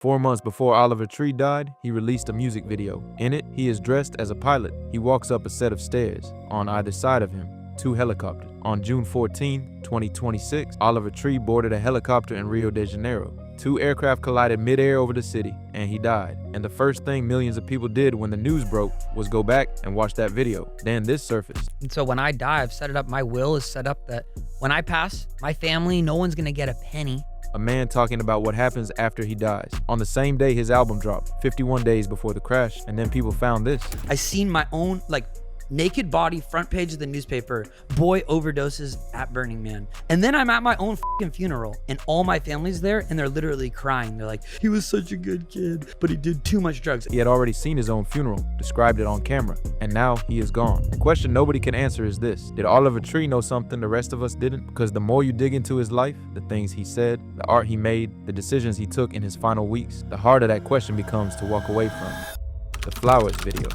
4 months before Oliver Tree died, he released a music video. In it, he is dressed as a pilot. He walks up a set of stairs. On either side of him, 2 helicopters. On June 14, 2026, Oliver Tree boarded a helicopter in Rio de Janeiro. 2 aircraft collided midair over the city, and he died. And the first thing millions of people did when the news broke was go back and watch that video. Then this surfaced. And so when I die, I've set it up, my will is set up that when I pass, my family, no one's gonna get a penny. A man talking about what happens after he dies. On the same day his album dropped, 51 days before the crash, and then people found this. I seen my own, naked body, front page of the newspaper, boy overdoses at Burning Man. And then I'm at my own fucking funeral and all my family's there and they're literally crying. They're like, he was such a good kid, but he did too much drugs. He had already seen his own funeral, described it on camera, and now he is gone. The question nobody can answer is this: did Oliver Tree know something the rest of us didn't? Because the more you dig into his life, the things he said, the art he made, the decisions he took in his final weeks, the harder that question becomes to walk away from. The Flowers video.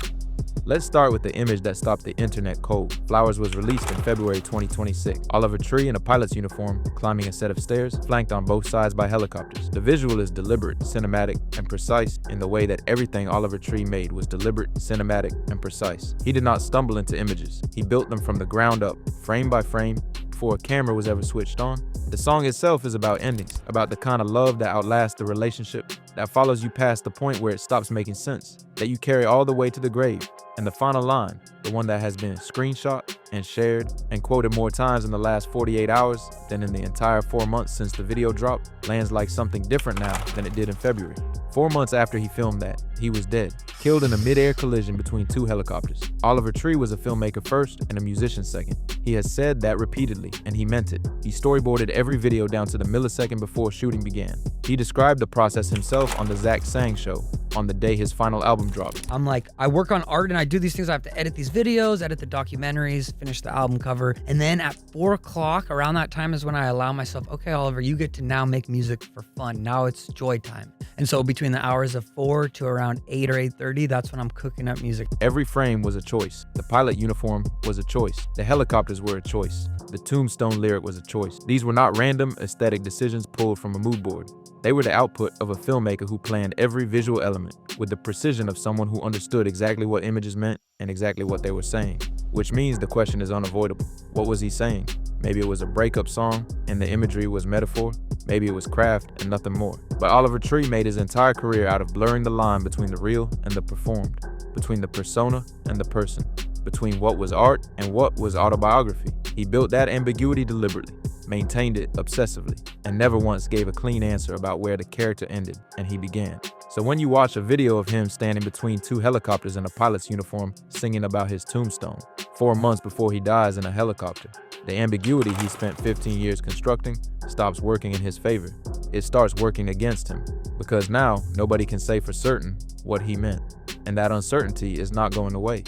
Let's start with the image that stopped the internet cold. Flowers was released in February 2026. Oliver Tree in a pilot's uniform, climbing a set of stairs, flanked on both sides by helicopters. The visual is deliberate, cinematic, and precise in the way that everything Oliver Tree made was deliberate, cinematic, and precise. He did not stumble into images. He built them from the ground up, frame by frame, before a camera was ever switched on. The song itself is about endings, about the kind of love that outlasts the relationship, that follows you past the point where it stops making sense, that you carry all the way to the grave. And the final line, the one that has been screenshot and shared and quoted more times in the last 48 hours than in the entire 4 months since the video dropped, lands like something different now than it did in February. 4 months after he filmed that, he was dead, killed in a mid-air collision between 2 helicopters. Oliver Tree was a filmmaker first and a musician second. He has said that repeatedly, and he meant it. He storyboarded every video down to the millisecond before shooting began. He described the process himself on the Zach Sang Show on the day his final album dropped. I'm like, I work on art and I do these things. I have to edit these videos, edit the documentaries, finish the album cover. And then at 4 o'clock, around that time is when I allow myself, okay, Oliver, you get to now make music for fun. Now it's joy time. And so between the hours of 4 to around 8 or 8:30, that's when I'm cooking up music. Every frame was a choice. The pilot uniform was a choice. The helicopters were a choice. The Tombstone lyric was a choice. These were not random aesthetic decisions pulled from a mood board. They were the output of a filmmaker who planned every visual element with the precision of someone who understood exactly what images meant and exactly what they were saying. Which means the question is unavoidable. What was he saying? Maybe it was a breakup song and the imagery was metaphor. Maybe it was craft and nothing more. But Oliver Tree made his entire career out of blurring the line between the real and the performed, between the persona and the person, between what was art and what was autobiography. He built that ambiguity deliberately, maintained it obsessively, and never once gave a clean answer about where the character ended and he began. So when you watch a video of him standing between 2 helicopters in a pilot's uniform singing about his tombstone, 4 months before he dies in a helicopter, the ambiguity he spent 15 years constructing stops working in his favor. It starts working against him, because now nobody can say for certain what he meant, and that uncertainty is not going away.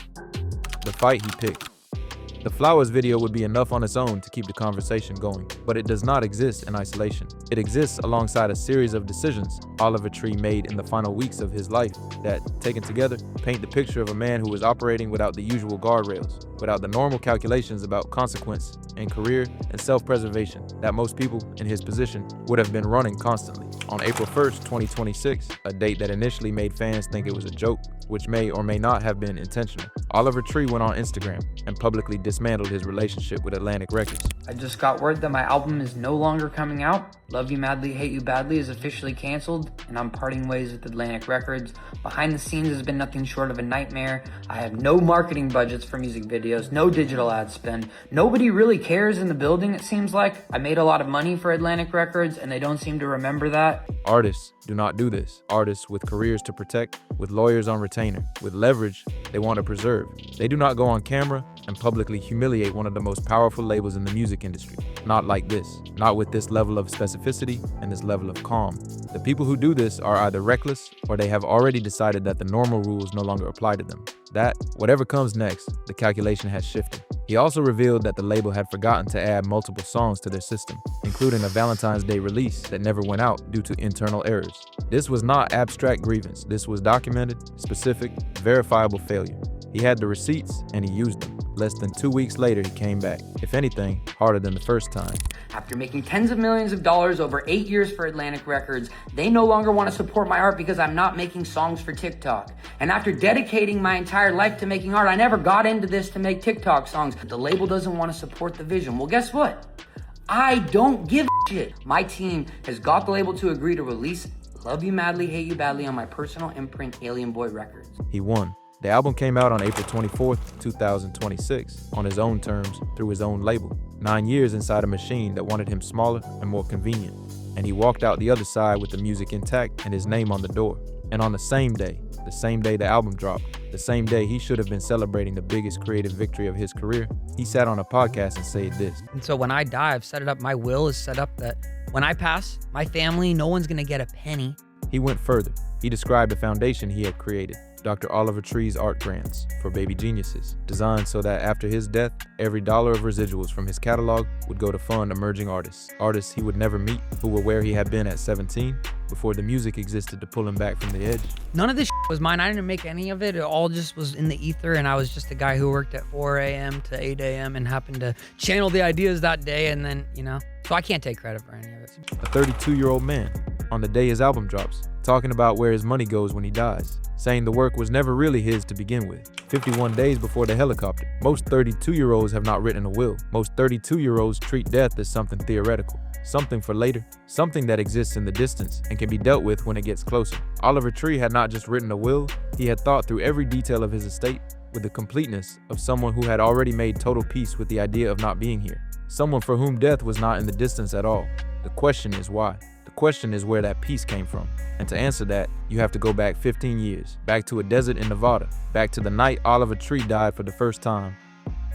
The fight he picked. The Flowers video would be enough on its own to keep the conversation going, but it does not exist in isolation. It exists alongside a series of decisions Oliver Tree made in the final weeks of his life that, taken together, paint the picture of a man who was operating without the usual guardrails, without the normal calculations about consequence and career and self-preservation that most people in his position would have been running constantly. On April 1st, 2026, a date that initially made fans think it was a joke, which may or may not have been intentional, Oliver Tree went on Instagram and publicly dismantled his relationship with Atlantic Records. I just got word that my album is no longer coming out. Love You Madly, Hate You Badly is officially canceled, and I'm parting ways with Atlantic Records. Behind the scenes has been nothing short of a nightmare. I have no marketing budgets for music videos, no digital ad spend. Nobody really cares in the building, it seems like. I made a lot of money for Atlantic Records, and they don't seem to remember that. Artists do not do this. Artists with careers to protect, with lawyers on retainer, with leverage they want to preserve. They do not go on camera and publicly humiliate one of the most powerful labels in the music industry. Not like this. Not with this level of specificity and this level of calm. The people who do this are either reckless or they have already decided that the normal rules no longer apply to them. That, whatever comes next, the calculation has shifted. He also revealed that the label had forgotten to add multiple songs to their system, including a Valentine's Day release that never went out due to internal errors. This was not abstract grievance. This was documented, specific, verifiable failure. He had the receipts and he used them. Less than 2 weeks later, he came back. If anything, harder than the first time. After making tens of millions of dollars over 8 years for Atlantic Records, they no longer want to support my art because I'm not making songs for TikTok. And after dedicating my entire life to making art, I never got into this to make TikTok songs. The label doesn't want to support the vision. Well, guess what? I don't give a shit. My team has got the label to agree to release Love You Madly, Hate You Badly on my personal imprint, Alien Boy Records. He won. The album came out on April 24th, 2026, on his own terms, through his own label. 9 years inside a machine that wanted him smaller and more convenient. And he walked out the other side with the music intact and his name on the door. And on the same day the album dropped, the same day he should have been celebrating the biggest creative victory of his career, he sat on a podcast and said this. And so when I die, I've set it up, my will is set up that when I pass, my family, no one's gonna get a penny. He went further. He described the foundation he had created, Dr. Oliver Tree's art grants for baby geniuses, designed so that after his death, every dollar of residuals from his catalog would go to fund emerging artists he would never meet, who were where he had been at 17, before the music existed to pull him back from the edge. None of this was mine. I didn't make any of it. It all just was in the ether, and I was just a guy who worked at 4 a.m. to 8 a.m. and happened to channel the ideas that day, and then, so I can't take credit for any of it. A 32-year-old man, on the day his album drops, talking about where his money goes when he dies, saying the work was never really his to begin with. 51 days before the helicopter. Most 32-year-olds have not written a will. Most 32-year-olds treat death as something theoretical, something for later, something that exists in the distance and can be dealt with when it gets closer. Oliver Tree had not just written a will, he had thought through every detail of his estate with the completeness of someone who had already made total peace with the idea of not being here. Someone for whom death was not in the distance at all. The question is why? The question is where that peace came from. And to answer that, you have to go back 15 years, back to a desert in Nevada, back to the night Oliver Tree died for the first time,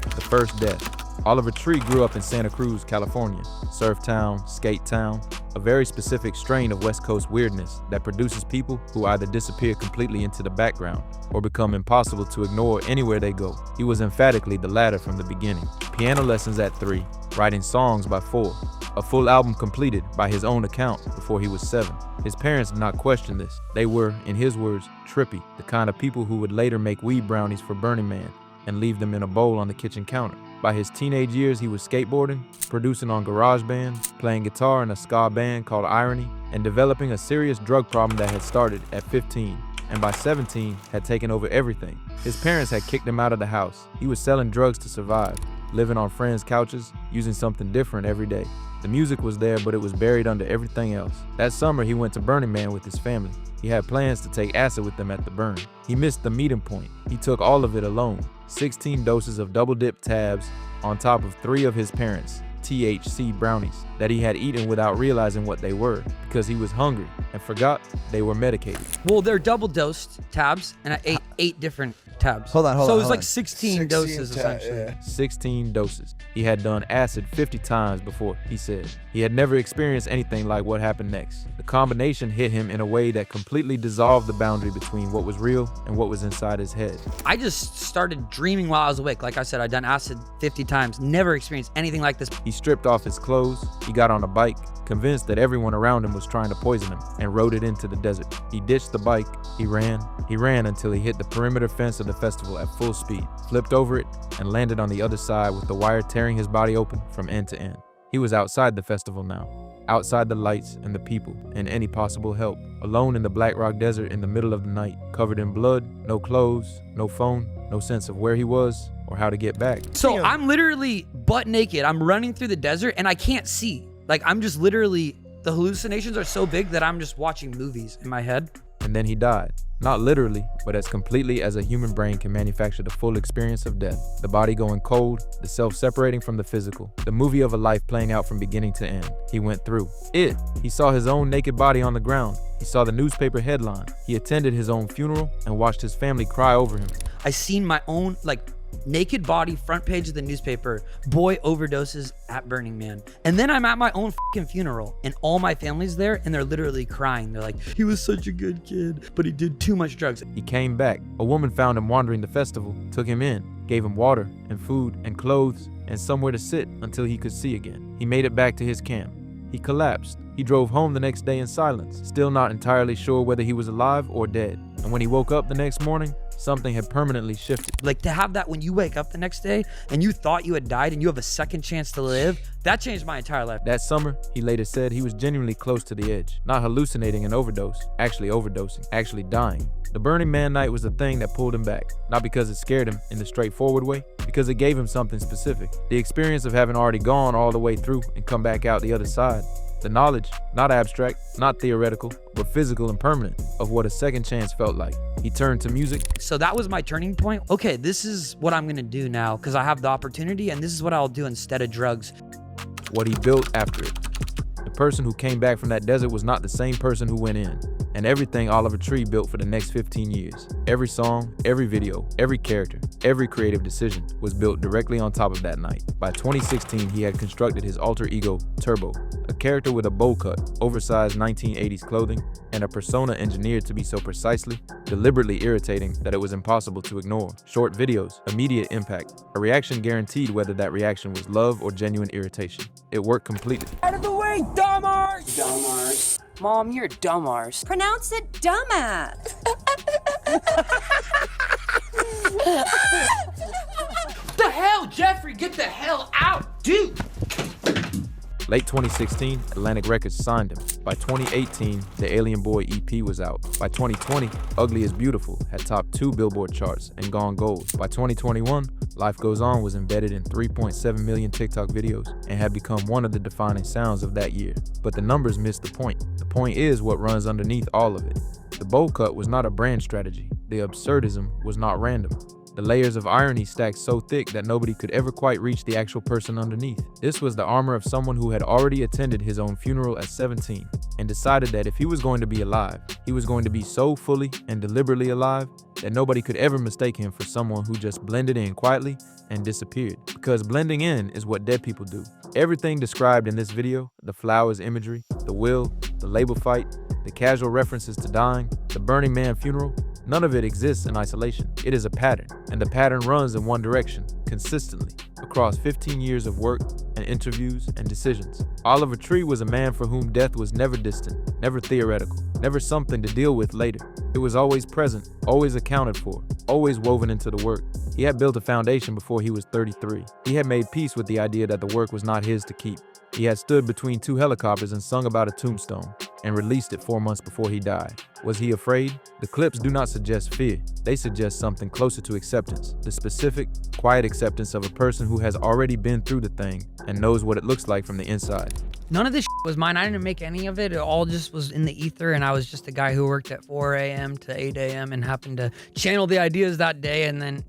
the first death. Oliver Tree grew up in Santa Cruz, California, surf town, skate town, a very specific strain of West Coast weirdness that produces people who either disappear completely into the background or become impossible to ignore anywhere they go. He was emphatically the latter from the beginning. Piano lessons at 3, writing songs by 4, a full album completed by his own account before he was 7. His parents did not question this. They were, in his words, trippy, the kind of people who would later make weed brownies for Burning Man and leave them in a bowl on the kitchen counter. By his teenage years, he was skateboarding, producing on GarageBand, playing guitar in a ska band called Irony, and developing a serious drug problem that had started at 15, and by 17 had taken over everything. His parents had kicked him out of the house. He was selling drugs to survive, living on friends' couches, using something different every day. The music was there, but it was buried under everything else. That summer, he went to Burning Man with his family. He had plans to take acid with them at the burn. He missed the meeting point. He took all of it alone. 16 doses of double-dip tabs on top of 3 of his parents' THC brownies that he had eaten without realizing what they were because he was hungry and forgot they were medicated. Well, they're double-dosed tabs, and I ate 8 different tabs. Hold on. So it was hold like on. 16 doses, essentially. Yeah. 16 doses. He had done acid 50 times before, he said. He had never experienced anything like what happened next. The combination hit him in a way that completely dissolved the boundary between what was real and what was inside his head. I just started dreaming while I was awake. Like I said, I'd done acid 50 times, never experienced anything like this. He stripped off his clothes, he got on a bike, convinced that everyone around him was trying to poison him, and rode it into the desert. He ditched the bike, he ran until he hit the perimeter fence of the festival at full speed, flipped over it, and landed on the other side with the wire tearing his body open from end to end. He was outside the festival now, outside the lights and the people and any possible help, alone in the Black Rock Desert in the middle of the night, covered in blood, no clothes, no phone, no sense of where he was or how to get back. So I'm literally butt naked. I'm running through the desert and I can't see. Like I'm just literally, the hallucinations are so big that I'm just watching movies in my head. And then he died. Not literally, but as completely as a human brain can manufacture the full experience of death. The body going cold, the self separating from the physical, the movie of a life playing out from beginning to end. He went through it. He saw his own naked body on the ground. He saw the newspaper headline. He attended his own funeral and watched his family cry over him. I seen my own, naked body, front page of the newspaper, boy overdoses at Burning Man. And then I'm at my own fucking funeral and all my family's there and they're literally crying. They're like, he was such a good kid, but he did too much drugs. He came back. A woman found him wandering the festival, took him in, gave him water and food and clothes and somewhere to sit until he could see again. He made it back to his camp. He collapsed. He drove home the next day in silence, still not entirely sure whether he was alive or dead. And when he woke up the next morning, Something had permanently shifted. Like, to have that when you wake up the next day and you thought you had died and you have a second chance to live, that changed my entire life. That summer, he later said he was genuinely close to the edge. Not hallucinating an overdose, actually overdosing, actually dying. The Burning Man night was the thing that pulled him back. Not because it scared him in the straightforward way, because it gave him something specific. The experience of having already gone all the way through and come back out the other side. The knowledge, not abstract, not theoretical, but physical and permanent, of what a second chance felt like. He turned to music. So that was my turning point. Okay, this is what I'm gonna do now because I have the opportunity, and this is what I'll do instead of drugs. What he built after it. The person who came back from that desert was not the same person who went in. And everything Oliver Tree built for the next 15 years. Every song, every video, every character, every creative decision was built directly on top of that night. By 2016, he had constructed his alter ego, Turbo, a character with a bowl cut, oversized 1980s clothing, and a persona engineered to be so precisely, deliberately irritating that it was impossible to ignore. Short videos, immediate impact, a reaction guaranteed whether that reaction was love or genuine irritation. It worked completely. Out of the way, dumbass! Dumbass. Mom, you're a dumbass. Pronounce it dumbass. The hell, Jeffrey, get the hell out, dude! Late 2016, Atlantic Records signed him. By 2018, the Alien Boy EP was out. By 2020, Ugly is Beautiful had topped 2 Billboard charts and gone gold. By 2021, Life Goes On was embedded in 3.7 million TikTok videos and had become one of the defining sounds of that year. But the numbers missed the point. The point is what runs underneath all of it. The bowl cut was not a brand strategy. The absurdism was not random. The layers of irony stacked so thick that nobody could ever quite reach the actual person underneath. This was the armor of someone who had already attended his own funeral at 17 and decided that if he was going to be alive, he was going to be so fully and deliberately alive that nobody could ever mistake him for someone who just blended in quietly and disappeared. Because blending in is what dead people do. Everything described in this video, the flowers imagery, the will, the label fight, the casual references to dying, the Burning Man funeral, none of it exists in isolation. It is a pattern, and the pattern runs in one direction, consistently, across 15 years of work and interviews and decisions. Oliver Tree was a man for whom death was never distant, never theoretical, never something to deal with later. It was always present, always accounted for, always woven into the work. He had built a foundation before he was 33. He had made peace with the idea that the work was not his to keep. He had stood between 2 helicopters and sung about a tombstone, and released it 4 months before he died. Was he afraid? The clips do not suggest fear. They suggest something closer to acceptance, the specific, quiet acceptance of a person who has already been through the thing and knows what it looks like from the inside. None of this was mine. I didn't make any of it. It all just was in the ether, and I was just a guy who worked at 4 a.m. to 8 a.m. and happened to channel the ideas that day, and then,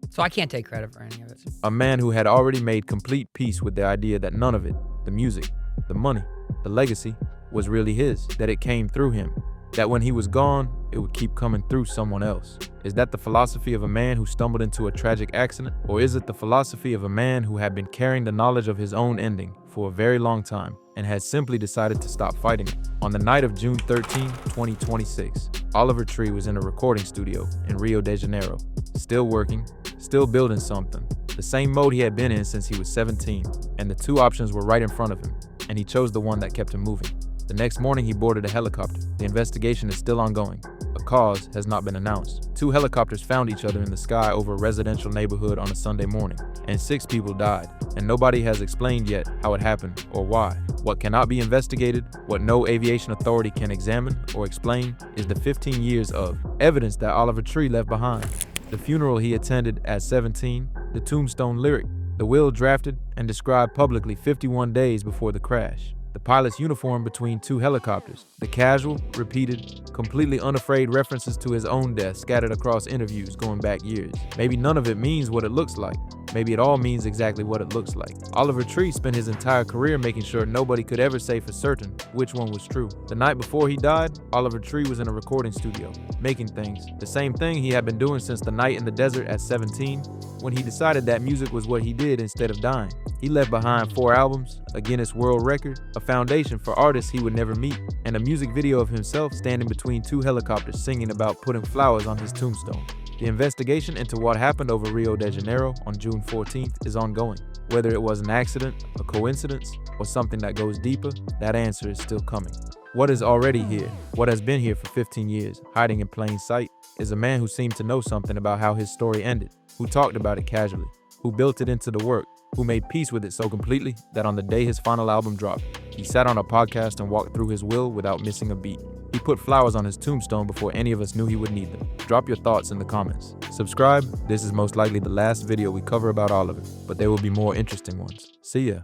so I can't take credit for any of it. A man who had already made complete peace with the idea that none of it, the music, the money, the legacy, was really his, that it came through him, that when he was gone, it would keep coming through someone else. Is that the philosophy of a man who stumbled into a tragic accident? Or is it the philosophy of a man who had been carrying the knowledge of his own ending for a very long time and had simply decided to stop fighting it? On the night of June 13, 2026, Oliver Tree was in a recording studio in Rio de Janeiro, still working, still building something, the same mode he had been in since he was 17, and the 2 options were right in front of him, and he chose the one that kept him moving. The next morning, he boarded a helicopter. The investigation is still ongoing. A cause has not been announced. 2 helicopters found each other in the sky over a residential neighborhood on a Sunday morning, and 6 people died, and nobody has explained yet how it happened or why. What cannot be investigated, what no aviation authority can examine or explain, is the 15 years of evidence that Oliver Tree left behind. The funeral he attended at 17, the tombstone lyric, the will drafted and described publicly 51 days before the crash. The pilot's uniform between 2 helicopters, the casual, repeated, completely unafraid references to his own death scattered across interviews going back years. Maybe none of it means what it looks like. Maybe it all means exactly what it looks like. Oliver Tree spent his entire career making sure nobody could ever say for certain which one was true. The night before he died, Oliver Tree was in a recording studio, making things, the same thing he had been doing since the night in the desert at 17, when he decided that music was what he did instead of dying. He left behind 4 albums, a Guinness World Record, a foundation for artists he would never meet, and a music video of himself standing between 2 helicopters singing about putting flowers on his tombstone. The investigation into what happened over Rio de Janeiro on June 14th is ongoing. Whether it was an accident, a coincidence, or something that goes deeper, that answer is still coming. What is already here, what has been here for 15 years, hiding in plain sight, is a man who seemed to know something about how his story ended, who talked about it casually, who built it into the work, who made peace with it so completely that on the day his final album dropped, he sat on a podcast and walked through his will without missing a beat. He put flowers on his tombstone before any of us knew he would need them. Drop your thoughts in the comments. Subscribe. This is most likely the last video we cover about all of it, but there will be more interesting ones. See ya.